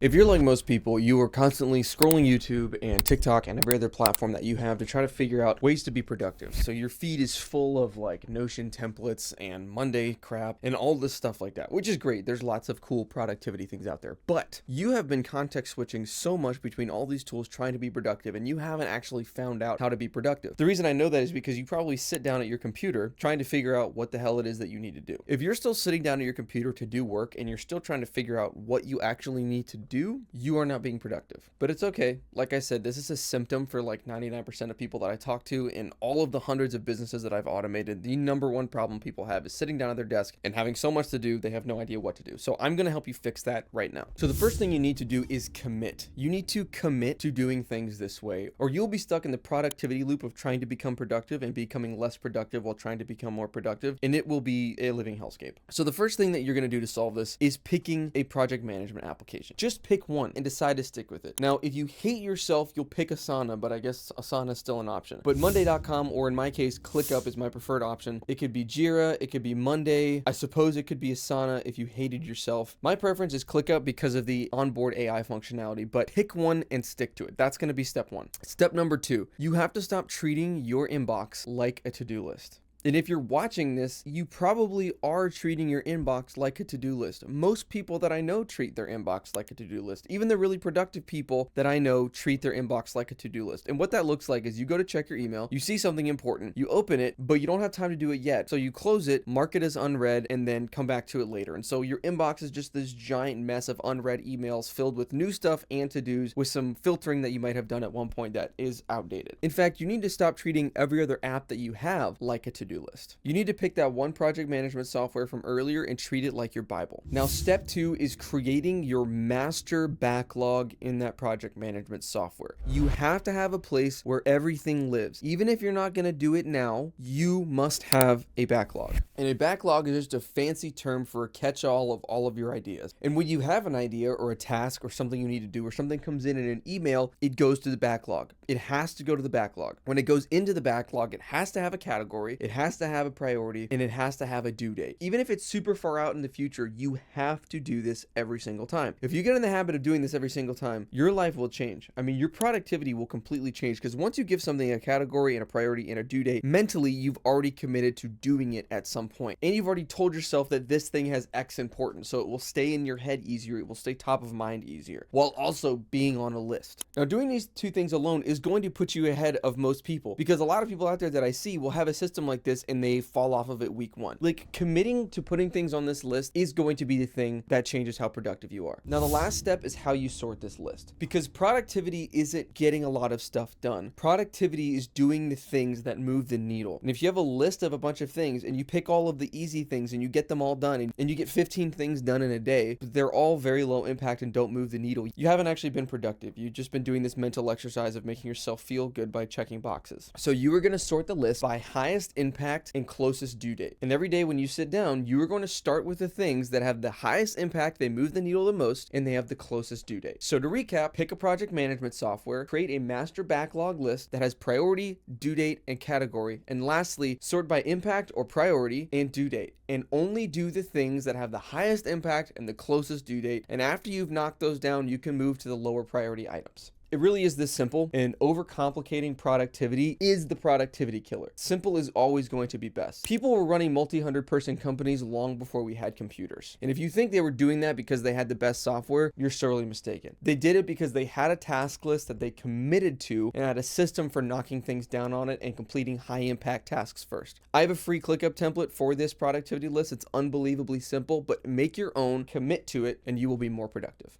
If you're like most people, you are constantly scrolling YouTube and TikTok and every other platform that you have to try to figure out ways to be productive. So your feed is full of like Notion templates and Monday crap and all this stuff like that, which is great. There's lots of cool productivity things out there, but you have been context switching so much between all these tools trying to be productive and you haven't actually found out how to be productive. The reason I know that is because you probably sit down at your computer trying to figure out what the hell it is that you need to do. If you're still sitting down at your computer to do work and you're still trying to figure out what you actually need to do, you are not being productive. But it's okay. Like I said, this is a symptom for like 99% of people that I talk to in all of the hundreds of businesses that I've automated. The number one problem people have is sitting down at their desk and having so much to do, they have no idea what to do. So I'm going to help you fix that right now. So the first thing you need to do is commit. You need to commit to doing things this way, or you'll be stuck in the productivity loop of trying to become productive and becoming less productive while trying to become more productive, and it will be a living hellscape. So the first thing that you're going to do to solve this is picking a project management application. Just pick one and decide to stick with it. Now, if you hate yourself, you'll pick Asana, but I guess Asana is still an option. But Monday.com, or in my case, ClickUp is my preferred option. It could be Jira, it could be Monday. I suppose it could be Asana if you hated yourself. My preference is ClickUp because of the onboard AI functionality, but pick one and stick to it. That's going to be step one. Step number two, you have to stop treating your inbox like a to-do list. And if you're watching this, you probably are treating your inbox like a to-do list. Most people that I know treat their inbox like a to-do list. Even the really productive people that I know treat their inbox like a to-do list. And what that looks like is you go to check your email, you see something important, you open it, but you don't have time to do it yet. So you close it, mark it as unread, and then come back to it later. And so your inbox is just this giant mess of unread emails filled with new stuff and to-dos with some filtering that you might have done at one point that is outdated. In fact, you need to stop treating every other app that you have like a to-do list. You need to pick that one project management software from earlier and treat it like your Bible. Now, step two is creating your master backlog in that project management software. You have to have a place where everything lives. Even if you're not going to do it now, you must have a backlog. And a backlog is just a fancy term for a catch-all of all of your ideas. And when you have an idea or a task or something you need to do or something comes in an email, it goes to the backlog. It has to go to the backlog. When it goes into the backlog, it has to have a category, it has to have a priority, and it has to have a due date. Even if it's super far out in the future, you have to do this every single time. If you get in the habit of doing this every single time, your life will change. I mean, your productivity will completely change because once you give something a category and a priority and a due date, mentally, you've already committed to doing it at some point. And you've already told yourself that this thing has X importance, so it will stay in your head easier, it will stay top of mind easier, while also being on a list. Now, doing these two things alone is going to put you ahead of most people because a lot of people out there that I see will have a system like this and they fall off of it week one. Like, committing to putting things on this list is going to be the thing that changes how productive you are. Now, the last step is how you sort this list, because productivity isn't getting a lot of stuff done. Productivity is doing the things that move the needle. And if you have a list of a bunch of things and you pick all of the easy things and you get them all done and you get 15 things done in a day, but they're all very low impact and don't move the needle, you haven't actually been productive. You've just been doing this mental exercise of making yourself feel good by checking boxes. So you are going to sort the list by highest impact and closest due date. And every day when you sit down, you are going to start with the things that have the highest impact, they move the needle the most, and they have the closest due date. So to recap, pick a project management software, create a master backlog list that has priority, due date, and category. And lastly, sort by impact or priority and due date. And only do the things that have the highest impact and the closest due date. And after you've knocked those down, you can move to the lower priority items. It really is this simple, and overcomplicating productivity is the productivity killer. Simple is always going to be best. People were running multi-hundred person companies long before we had computers. And if you think they were doing that because they had the best software, you're sorely mistaken. They did it because they had a task list that they committed to and had a system for knocking things down on it and completing high impact tasks first. I have a free ClickUp template for this productivity list. It's unbelievably simple, but make your own, commit to it, and you will be more productive.